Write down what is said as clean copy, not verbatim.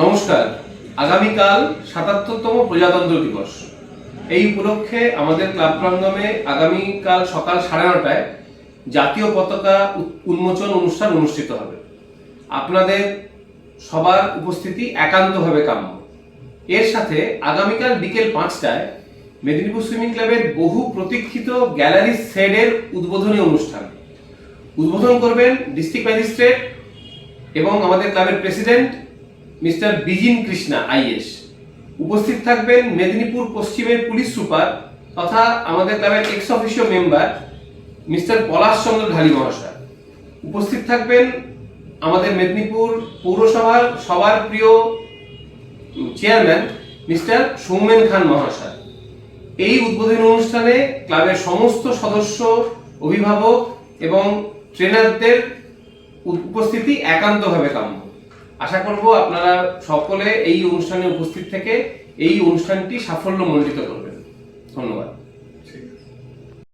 নমস্কার। আগামীকাল ৭৭তম প্রজাতন্ত্র দিবস। এই উপলক্ষে আমাদের ক্লাব প্রাঙ্গণে আগামীকাল সকাল ৯:৩০টায় জাতীয় পতাকা উন্মোচন অনুষ্ঠান অনুষ্ঠিত হবে। আপনাদের সবার উপস্থিতি একান্তভাবে কাম্য। এর সাথে আগামীকাল বিকেল ৫টায় মেদিনীপুর সুইমিং ক্লাবের বহু প্রতীক্ষিত গ্যালারি শেডের উদ্বোধনী অনুষ্ঠান। উদ্বোধন করবেন ডিস্ট্রিক্ট ম্যাজিস্ট্রেট এবং আমাদের ক্লাবের প্রেসিডেন্ট মিস্টার বিজিন কৃষ্ণা আইএস। উপস্থিত থাকবেন মেদিনীপুর পশ্চিমের পুলিশ সুপার তথা আমাদের ক্লাবের এক্স অফিসিও মেম্বার মিস্টার পলাশ চন্দ্র ঢালি মহাশয়। উপস্থিত থাকবেন আমাদের মেদিনীপুর পৌরসভার সবার প্রিয় চেয়ারম্যান মিস্টার সৌমেন খান মহাশয়। এই উদ্বোধনী অনুষ্ঠানে ক্লাবের সমস্ত সদস্য, অভিভাবক এবং ট্রেনারদের উপস্থিতি একান্তভাবে কাম্য। আশা করব আপনারা সকলে এই অনুষ্ঠানে উপস্থিত থেকে এই অনুষ্ঠানটি সাফল্যমণ্ডিত করবেন।